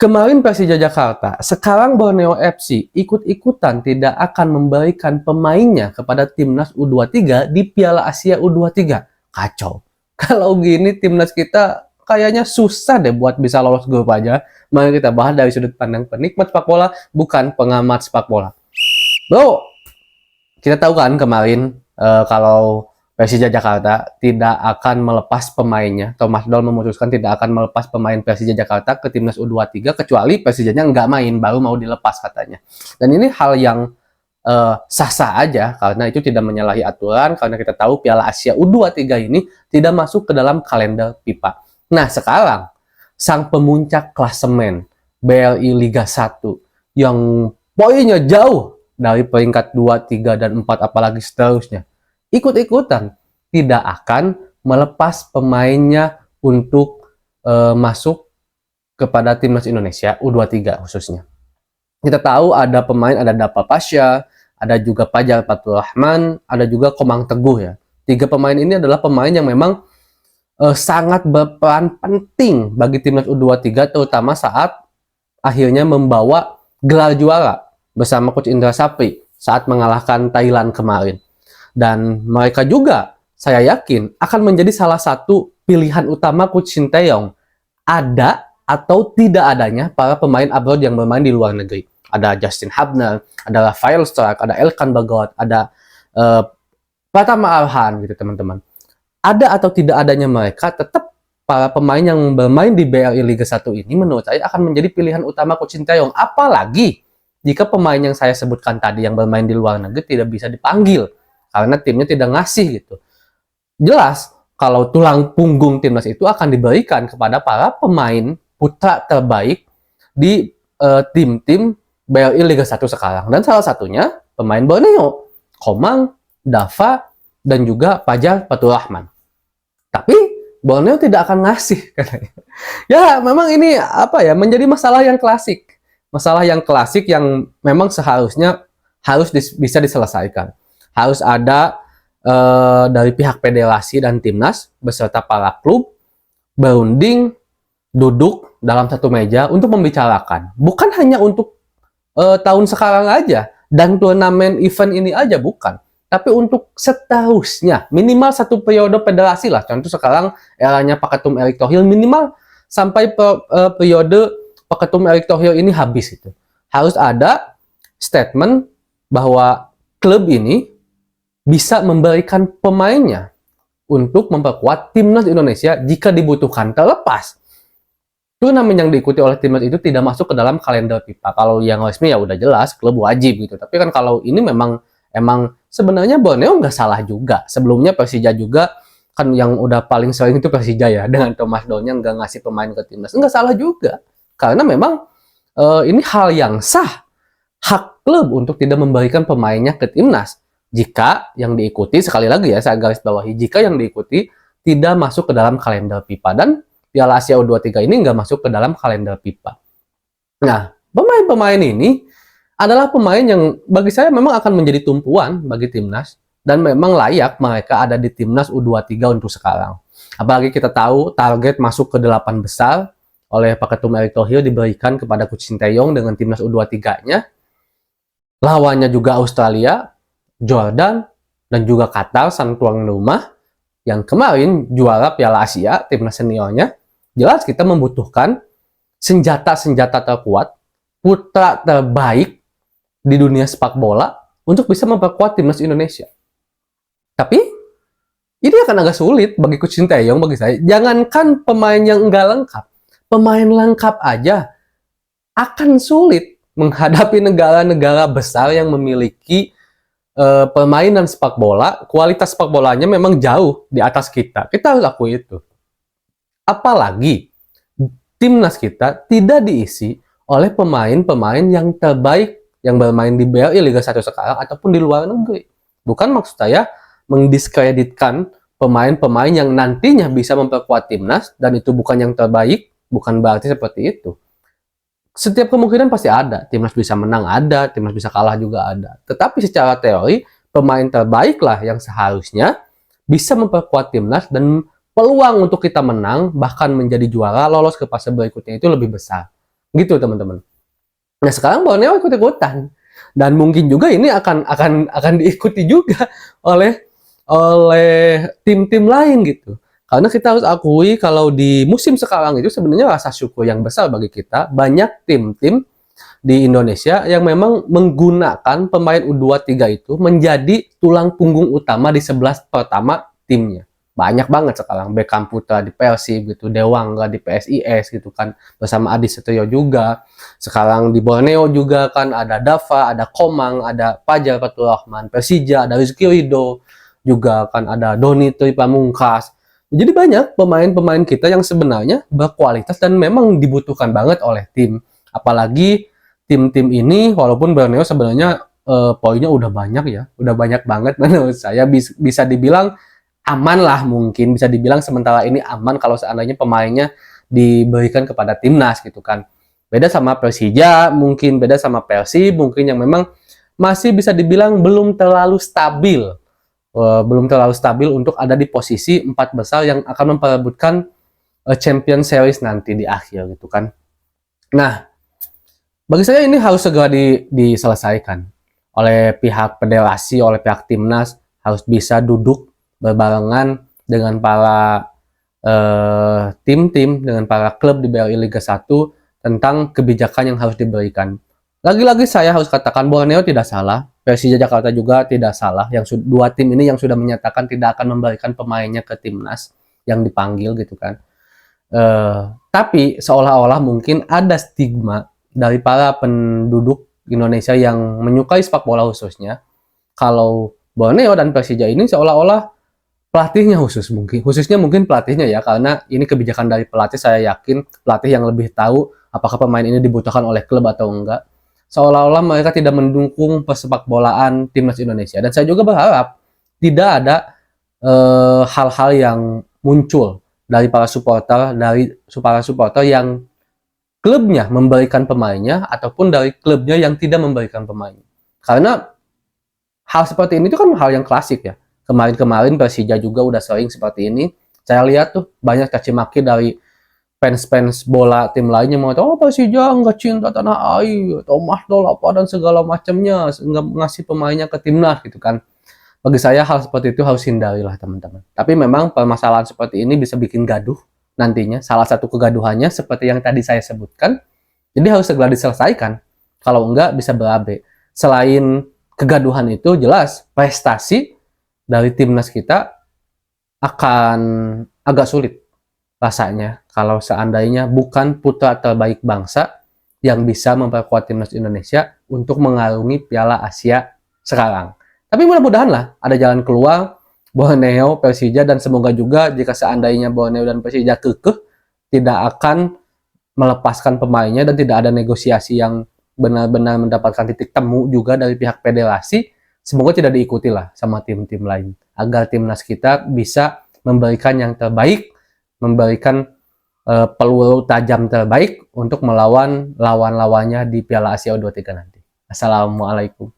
Kemarin Persija Jakarta, sekarang Borneo FC ikut-ikutan tidak akan memberikan pemainnya kepada timnas U23 di Piala Asia U23. Kacau. Kalau gini timnas kita kayaknya susah deh buat bisa lolos grup aja. Mari kita bahas dari sudut pandang penikmat sepak bola, bukan pengamat sepak bola. Bro, kita tahu kan kemarin kalau Persija Jakarta tidak akan melepas pemainnya. Thomas Doll memutuskan tidak akan melepas pemain Persija Jakarta ke timnas U23 kecuali Persijanya nggak main, baru mau dilepas katanya. Dan ini hal yang sah-sah aja karena itu tidak menyalahi aturan, karena kita tahu Piala Asia U23 ini tidak masuk ke dalam kalender FIFA. Nah sekarang sang pemuncak klasemen BRI Liga 1 yang poinnya jauh dari peringkat 2, 3, dan 4 apalagi seterusnya ikut-ikutan tidak akan melepas pemainnya untuk masuk kepada timnas Indonesia U23 khususnya. Kita tahu ada pemain, ada Dapa Pasha, ada juga Fajar Faturrahman, ada juga Komang Teguh ya. 3 pemain ini adalah pemain yang memang sangat berperan penting bagi timnas U23, terutama saat akhirnya membawa gelar juara bersama Coach Indra Sapri saat mengalahkan Thailand kemarin. Dan mereka juga, saya yakin, akan menjadi salah satu pilihan utama Coach Sinteyong. Ada atau tidak adanya para pemain abroad yang bermain di luar negeri. Ada Justin Hubner, ada Rafael Stark, ada Elkan Bagot, ada Pratama Arhan gitu teman-teman. Ada atau tidak adanya mereka, tetap para pemain yang bermain di BRI Liga 1 ini menurut saya akan menjadi pilihan utama Coach Sinteyong. Apalagi jika pemain yang saya sebutkan tadi yang bermain di luar negeri tidak bisa dipanggil karena timnya tidak ngasih gitu. Jelas kalau tulang punggung timnas itu akan diberikan kepada para pemain putra terbaik di tim-tim BRI Liga 1 sekarang. Dan salah satunya pemain Borneo, Komang, Dava, dan juga Fajar Faturrahman. Tapi Borneo tidak akan ngasih katanya. Ya memang ini apa ya, menjadi masalah yang klasik. Masalah yang klasik yang memang seharusnya harus bisa diselesaikan. Harus ada dari pihak federasi dan timnas beserta para klub berunding, duduk dalam satu meja untuk membicarakan. Bukan hanya untuk tahun sekarang aja dan turnamen event ini aja, bukan. Tapi untuk seterusnya, minimal satu periode federasi lah. Contoh sekarang eranya Pak Ketum Erick Thohir, minimal sampai periode Pak Ketum Erick Thohir ini habis itu. Harus ada statement bahwa klub ini bisa memberikan pemainnya untuk memperkuat timnas Indonesia jika dibutuhkan. Terlepas turnamen yang diikuti oleh timnas itu tidak masuk ke dalam kalender FIFA. Kalau yang resmi ya udah jelas klub wajib gitu. Tapi kan kalau ini emang sebenarnya Borneo nggak salah juga. Sebelumnya Persija juga kan yang udah paling sering itu Persija ya, dengan Thomas Doll-nya nggak ngasih pemain ke timnas. Nggak salah juga. Karena memang ini hal yang sah. Hak klub untuk tidak memberikan pemainnya ke timnas. Jika yang diikuti, sekali lagi ya saya garis bawahi, jika yang diikuti tidak masuk ke dalam kalender FIFA. Dan Piala Asia U23 ini nggak masuk ke dalam kalender FIFA. Nah, pemain-pemain ini adalah pemain yang bagi saya memang akan menjadi tumpuan bagi timnas. Dan memang layak mereka ada di timnas U23 untuk sekarang. Apalagi kita tahu target masuk ke 8 besar oleh Pak Ketum Erick Thohir diberikan kepada Coach Sinteyong dengan timnas U23-nya. Lawannya juga Australia, Jordan, dan juga Qatar sang tuan rumah yang kemarin juara Piala Asia timnas seniornya. Jelas kita membutuhkan senjata-senjata terkuat, putra terbaik di dunia sepak bola untuk bisa memperkuat timnas Indonesia. Tapi ini akan agak sulit bagi Coach Sinteyong, bagi saya. Jangankan pemain yang enggak lengkap, pemain lengkap aja akan sulit menghadapi negara-negara besar yang memiliki permainan sepak bola, kualitas sepak bolanya memang jauh di atas kita. Kita harus akui itu. Apalagi timnas kita tidak diisi oleh pemain-pemain yang terbaik yang bermain di BRI Liga 1 sekarang ataupun di luar negeri. Bukan maksud saya mendiskreditkan pemain-pemain yang nantinya bisa memperkuat timnas dan itu bukan yang terbaik, bukan berarti seperti itu. Setiap kemungkinan pasti ada, timnas bisa menang ada, timnas bisa kalah juga ada. Tetapi secara teori, pemain terbaiklah yang seharusnya bisa memperkuat timnas dan peluang untuk kita menang, bahkan menjadi juara, lolos ke fase berikutnya itu lebih besar. Gitu teman-teman. Nah sekarang Borneo ikut-ikutan dan mungkin juga ini akan diikuti juga oleh tim-tim lain gitu. Karena kita harus akui kalau di musim sekarang itu sebenarnya rasa syukur yang besar bagi kita, banyak tim-tim di Indonesia yang memang menggunakan pemain U23 itu menjadi tulang punggung utama di 11 pertama timnya. Banyak banget sekarang, Beckham Putra di Persib gitu, Dewangga di PSIS gitu kan, bersama Adi Setyo juga. Sekarang di Borneo juga kan ada Dava, ada Komang, ada Fajar Fatur Rahman, Persija, ada Rizky Ridho, juga kan ada Doni Tri Pamungkas. Jadi banyak pemain-pemain kita yang sebenarnya berkualitas dan memang dibutuhkan banget oleh tim. Apalagi tim-tim ini, walaupun Borneo sebenarnya poinnya udah banyak ya, udah banyak banget menurut saya, bisa dibilang aman lah, mungkin bisa dibilang sementara ini aman kalau seandainya pemainnya diberikan kepada timnas gitu kan. Beda sama Persija, mungkin beda sama Persib, mungkin yang memang masih bisa dibilang belum terlalu stabil. Belum terlalu stabil untuk ada di posisi 4 besar yang akan memperebutkan Champion Series nanti di akhir gitu kan. Nah, bagi saya ini harus segera diselesaikan oleh pihak federasi, oleh pihak timnas, harus bisa duduk berbarengan dengan para tim-tim, dengan para klub di BRI Liga 1 tentang kebijakan yang harus diberikan. Lagi-lagi saya harus katakan Borneo tidak salah, Persija Jakarta juga tidak salah. Yang dua tim ini yang sudah menyatakan tidak akan memberikan pemainnya ke timnas yang dipanggil gitu kan. Tapi seolah-olah mungkin ada stigma dari para penduduk Indonesia yang menyukai sepak bola khususnya, kalau Borneo dan Persija ini seolah-olah pelatihnya khususnya mungkin pelatihnya ya, karena ini kebijakan dari pelatih. Saya yakin pelatih yang lebih tahu apakah pemain ini dibutuhkan oleh klub atau enggak. Seolah-olah mereka tidak mendukung persepak bolaan timnas Indonesia, dan saya juga berharap tidak ada hal-hal yang muncul dari para supporter yang klubnya memberikan pemainnya ataupun dari klubnya yang tidak memberikan pemain. Karena hal seperti ini itu kan hal yang klasik ya. Kemarin-kemarin Persija juga udah sering seperti ini. Saya lihat tuh banyak caci maki dari fans-fans bola tim lainnya mengatakan, oh Persija nggak cinta tanah air, atau mahdol apa dan segala macamnya, nggak ngasih pemainnya ke timnas gitu kan. Bagi saya hal seperti itu harus hindarilah teman-teman. Tapi memang permasalahan seperti ini bisa bikin gaduh nantinya. Salah satu kegaduhannya seperti yang tadi saya sebutkan, jadi harus segera diselesaikan. Kalau enggak bisa berabe. Selain kegaduhan itu, jelas prestasi dari timnas kita akan agak sulit rasanya kalau seandainya bukan putra terbaik bangsa yang bisa memperkuat timnas Indonesia untuk mengarungi Piala Asia sekarang. Tapi mudah-mudahan lah ada jalan keluar Borneo, Persija, dan semoga juga jika seandainya Borneo dan Persija kekeh tidak akan melepaskan pemainnya dan tidak ada negosiasi yang benar-benar mendapatkan titik temu juga dari pihak federasi, semoga tidak diikuti lah sama tim-tim lain agar timnas kita bisa memberikan yang terbaik, memberikan peluru tajam terbaik untuk melawan lawan-lawannya di Piala Asia U23 nanti. Assalamualaikum.